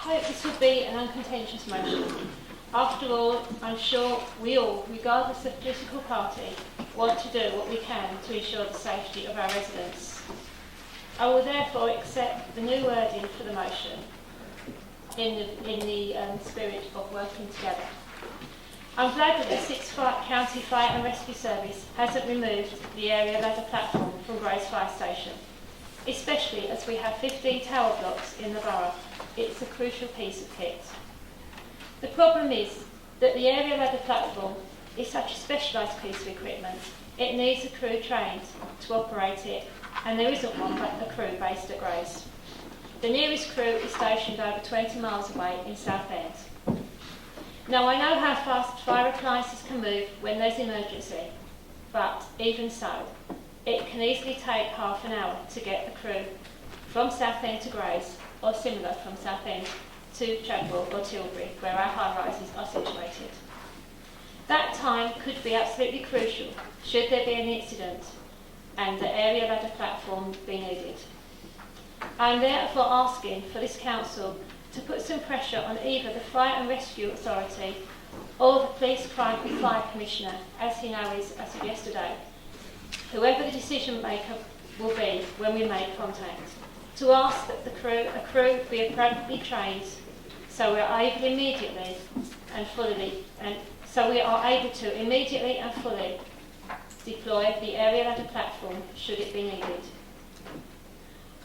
hope this will be an uncontentious motion. After all, I'm sure we all, regardless of political party, want to do what we can to ensure the safety of our residents. I will therefore accept the new wording for the motion in the spirit of working together. I'm glad that the Thurrock County Fire and Rescue Service hasn't removed the area ladder platform from Grays Fire Station, especially as we have 15 tower blocks in the borough. It's a crucial piece of kit. The problem is that the area ladder platform is such a specialised piece of equipment, it needs a crew trained to operate it, and there isn't one but a crew based at Grays. The nearest crew is stationed over 20 miles away in Southend. Now, I know how fast fire appliances can move when there's emergency, but even so, it can easily take half an hour to get the crew from Southend to Grays, or similar from Southend to Chadwell or Tilbury, where our high-rises are situated. That time could be absolutely crucial should there be an incident and the area ladder platform be needed. I am therefore asking for this council to put some pressure on either the Fire and Rescue Authority or the Police Crime and Fire Commissioner, as he now is as of yesterday, whoever the decision maker will be when we make contact, to ask that a crew be appropriately trained so we are able immediately and fully, and so we are able to immediately and fully deploy the area ladder platform should it be needed.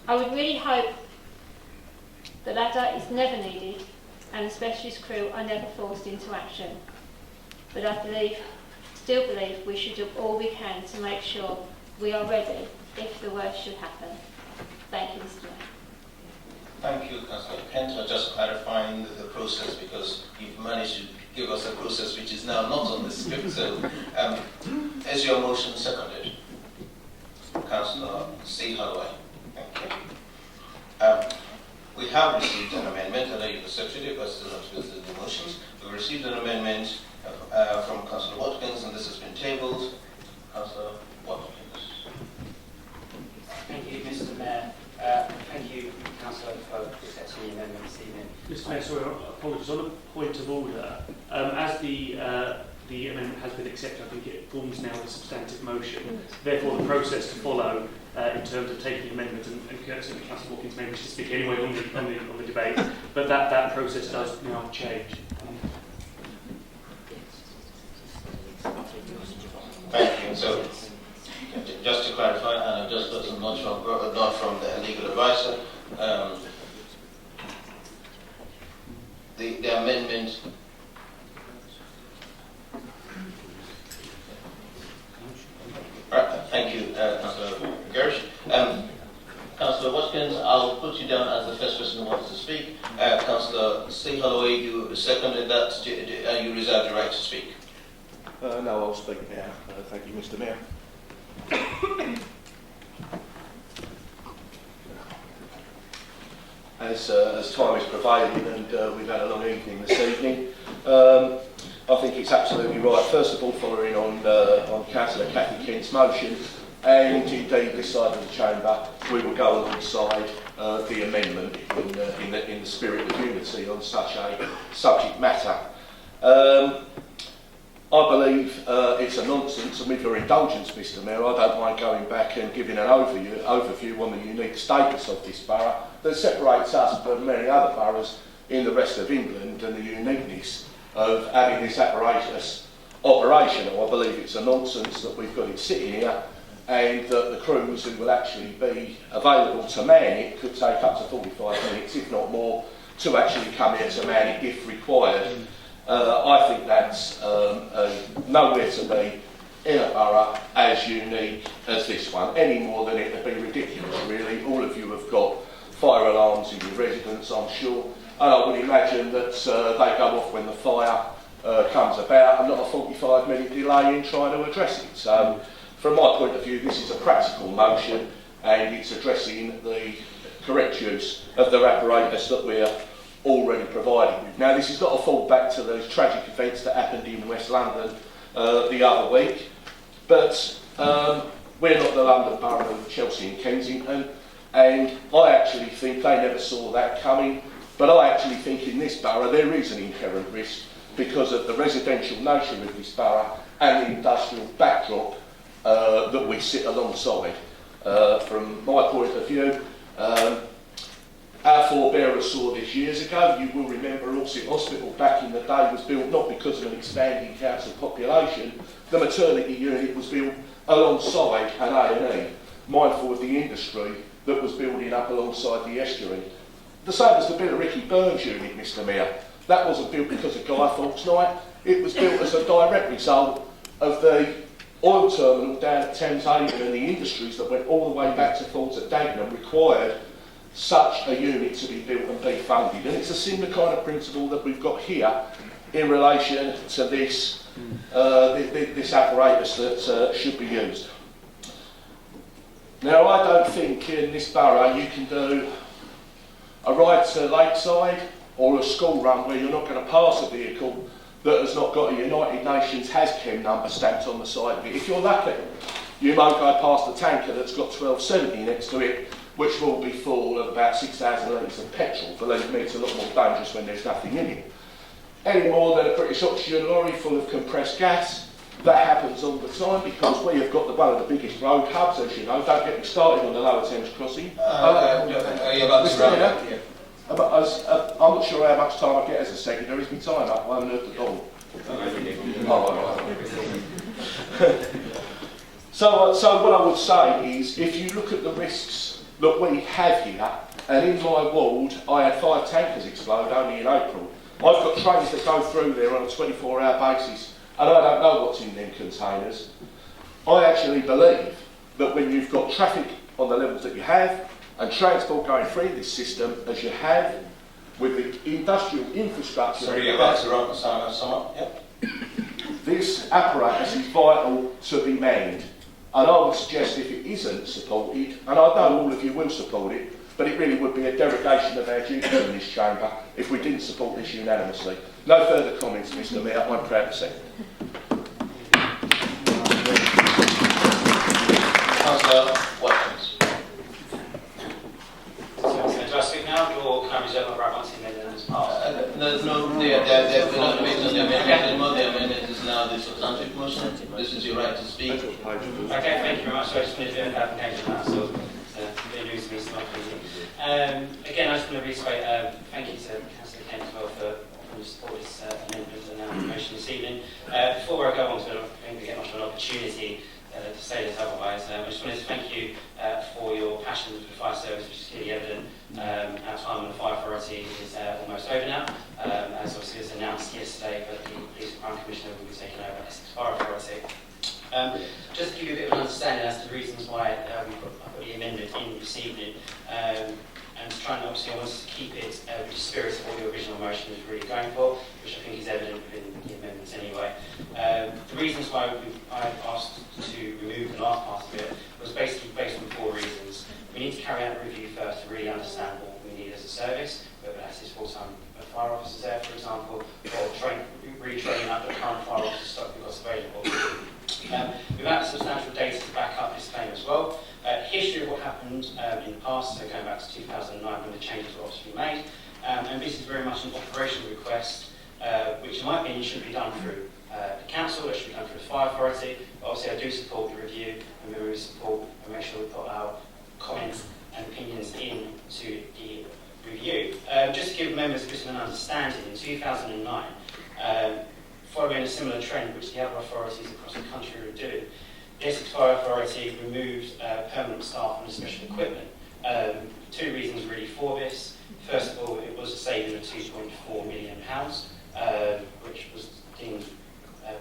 I would really hope the ladder is never needed and the specialist crew are never forced into action. But I still believe we should do all we can to make sure we are ready if the worst should happen. Thank you, Mr. Mayor. Thank you, Councillor Kent, for just clarifying the process, because you've managed to give us a process which is now not on the script. So, is your motion seconded? Councillor C. Holloway. Thank you. We have received an amendment. I know you've accepted it, but still not with the motions. We've received an amendment from Councillor Watkins, and this has been tabled. Councillor Watkins. Thank you, Mr. Mayor. Thank you, Councillor, for accepting the amendment this evening. Mr. Mayor, sorry, apologies. On a point of order, as the amendment has been accepted, I think it forms now a substantive motion. Therefore, the process to follow in terms of taking the amendment, and certainly Councillor Watkins may wish to speak anyway on the debate, but that process does now change. Thank you. So, just to clarify, and I've just got a nod from the legal advisor, the amendment thank you, Councillor Gersh. Councillor Watkins, I'll put you down as the first person who wants to speak. Councillor C. Holloway, you seconded that. You reserve the right to speak. No, I'll speak now. Thank you, Mr. Mayor. As time is prevailing and we've had a long evening this evening, I think it's absolutely right. First of all, following on Councillor Cathy Kent's motion, and indeed this side of the chamber, we will go alongside the amendment in the spirit of unity on such a subject matter. I believe it's a nonsense, and with your indulgence, Mr. Mayor, I don't mind going back and giving an overview on the unique status of this borough that separates us from many other boroughs in the rest of England, and the uniqueness of having this apparatus operational. I believe it's a nonsense that we've got it sitting here, and that the crews who will actually be available to man it could take up to 45 minutes, if not more, to actually come here to man it if required. I think that's nowhere to be in a borough as unique as this one, any more than it would be ridiculous, really. All of you have got fire alarms in your residence, I'm sure, and I would imagine that they go off when the fire comes about, and not a 45-minute delay in trying to address it. So, from my point of view, this is a practical motion, and it's addressing the correct use of the apparatus that we're already provided with. Now, this has got to fall back to those tragic events that happened in West London the other week, but we're not the London Borough of Chelsea and Kensington, and I actually think they never saw that coming. But I actually think in this borough there is an inherent risk because of the residential nature of this borough and the industrial backdrop that we sit alongside. From my point of view, our forebearers saw this years ago. You will remember Orsett Hospital back in the day was built not because of an expanding council population. The maternity unit was built alongside an A&E, mindful of the industry that was building up alongside the estuary. The same as the Billericay Burns unit, Mr Mayor. That wasn't built because of Guy Fawkes Night. It was built as a direct result of the oil terminal down at Thames Haven and the industries that went all the way back to Thorns at Dagenham required such a unit to be built and be funded. And it's a similar kind of principle that we've got here in relation to this, this apparatus that should be used. Now, I don't think in this borough you can do a ride to Lakeside or a school run where you're not going to pass a vehicle that has not got a United Nations HAZChem number stamped on the side of it. If you're lucky, you might go past a tanker that's got 1270 next to it, which will be full of about 6,000 litres of petrol. Believe me, it's a lot more dangerous when there's nothing in it. Any more than a British oxygen lorry full of compressed gas. That happens all the time because we have got one of the biggest road hubs, as you know. Don't get me started on the Lower Thames crossing. Are you about to round up? Yeah. I'm not sure how much time I get as a secretary. Is my time up? I haven't heard the dog. So what I would say is, if you look at the risks that we have here, and in my ward I had 5 tankers explode only in April. I've got trains that go through there on a 24-hour basis, and I don't know what's in them containers. I actually believe that when you've got traffic on the levels that you have, and transport going through this system as you have, with the industrial infrastructure... Sorry, you're about to run sum up? Yep. This apparatus is vital to be manned. And I would suggest if it isn't supported, and I know all of you will support it, but it really would be a derogation of our duties in this chamber if we didn't support this unanimously. No further comments, Mr Mayor. I'm proud to say. Councillor Watkins. Do I speak now, or can I reserve my right once the amendment is passed? We're not debating on the amendment anymore. The amendment is now the substantive motion. This is your right to speak. Okay, thank you very much. So I just wanted to do a clarification on that, so it news to me so much easy. Again, I just want to reiterate thank you to Councillor Kent as well for your support this amendment and now motion this evening. Before I go on to it, I don't think we get much of an opportunity to say this otherwise. I just wanted to thank you for your passion for the fire service, which is clearly evident. Our time on the fire authority is almost over now, as obviously was announced yesterday, but the Police and Crime Commissioner will be taking over Essex Fire Authority. Just to give you a bit of an understanding as to the reasons why we put the amendment in this evening, and to try and obviously I wanted to keep it with the spirit of what the original motion was really going for, which I think is evident within the amendments anyway. The reasons why I asked to remove the last part of it was basically based on 4 reasons. We need to carry out a review first to really understand what we need as a service, whether that's full-time fire officers there, for example, or retraining up the current fire officer stock we've got available. We've had substantial data to back up this claim as well. History of what happened in the past, so going back to 2009 when the changes were obviously made, and this is very much an operational request, which in my opinion should be done through the council, it should be done through the fire authority, but obviously I do support the review, and we will support and make sure we put our comments and opinions into the review. Just to give members just an understanding, in 2009, following a similar trend which the other authorities across the country are doing, the Essex Fire Authority removed permanent staff and special equipment. 2 reasons really for this. First of all, it was a saving of £2.4 million, which was deemed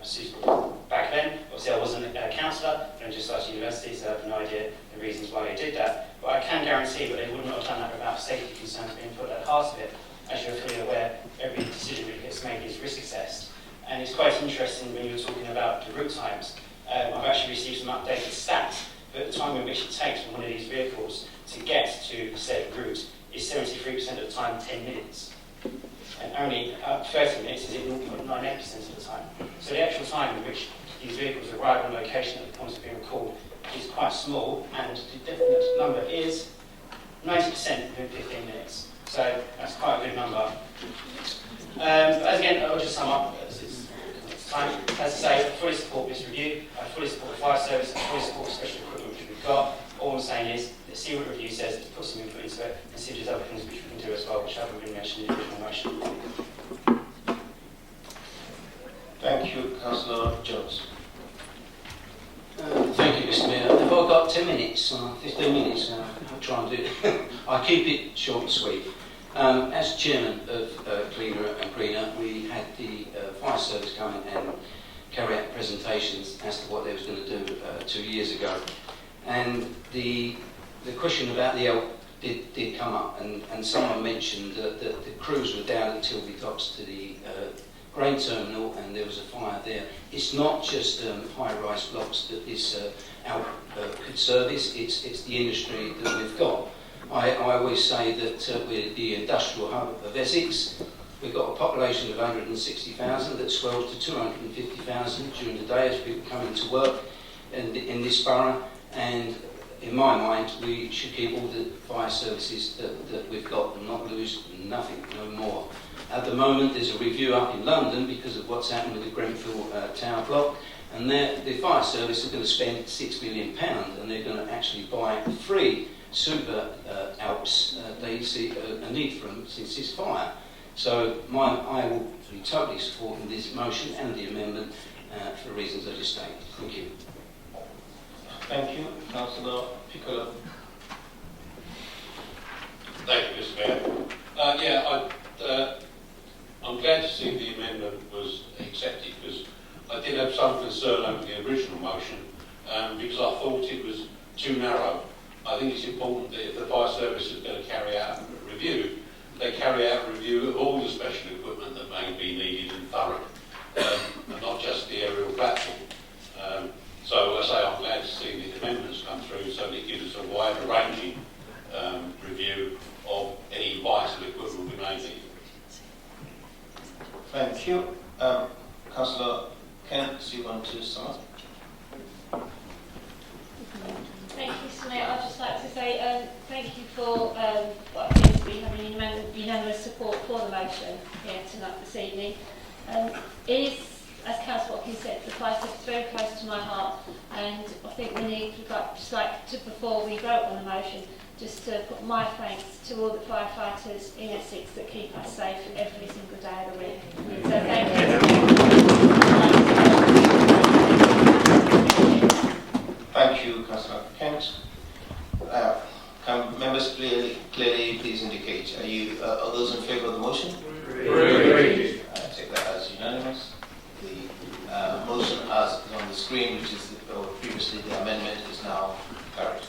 suitable back then. Obviously I wasn't a councillor, I just started university, so I have no idea the reasons why they did that. But I can guarantee that they would not have done that without safety concerns being put at the heart of it. As you're fully aware, every decision that gets made is risk assessed. And it's quite interesting when you were talking about the route times. I've actually received some updated stats, but the time in which it takes for one of these vehicles to get to said route is 73% of the time 10 minutes. And only 30 minutes is in 0.98% of the time. So the actual time in which these vehicles arrive on location at the point of being called is quite small, and the definite number is 90% within 15 minutes. So that's quite a good number. But again, I'll just sum up. As I say, I fully support this review, I fully support the fire service, I fully support the special equipment which we've got. All I'm saying is, let's see what the review says, let's put some input into it, and see if there's other things which we can do as well, which haven't been mentioned in the original motion. Thank you, Councillor Jones. Thank you, Mr. Mayor. If I've got 10 minutes, 15 minutes, I'll try and do it. I'll keep it short and sweet. As chairman of Cleaner and Greener, we had the fire service come in and carry out presentations as to what they was going to do 2 years ago. And the question about the elk did come up, and someone mentioned that the crews were down at Tilby Docks to the grain terminal, and there was a fire there. It's not just high-rise blocks that this elk could service, it's the industry that we've got. I always say that we're the industrial hub of Essex. We've got a population of 160,000 that swells to 250,000 during the day as people come into work in this borough. And in my mind, we should keep all the fire services that we've got and not lose nothing, no more. At the moment, there's a review up in London because of what's happened with the Grenfell Tower block. And the fire service are going to spend £6 million, and they're going to actually buy 3 super Alps. They see a need for them since this fire. So I will be totally supporting this motion and the amendment for the reasons I just stated. Thank you. Thank you, Councillor Piccolo. Thank you, Mr. Mayor. I'm glad to see the amendment was accepted, because I did have some concern over the original motion because I thought it was too narrow. I think it's important that if the fire service is going to carry out a review, they carry out a review of all the special equipment that may be needed in Thurrock, and not just the aerial platform. So as I say, I'm glad to see the amendments come through, so that it gives us a wider ranging review of any vital equipment we may need. Thank you. Councillor Kent, do you want to sum up? Thank you, Mr. Mayor. I'd just like to say thank you for what appears to be having unanimous support for the motion here tonight this evening. It is, as Councillor Watkins said, the fire service is very close to my heart, and I think we need, just like to, before we vote on the motion, just to put my thanks to all the firefighters in Essex that keep us safe every single day of the week. So thank you. Thank you, Councillor Kent. Can members clearly please indicate, are those in favour of the motion? Agreed. I take that as unanimous. The motion as is on the screen, which is previously the amendment, is now carried.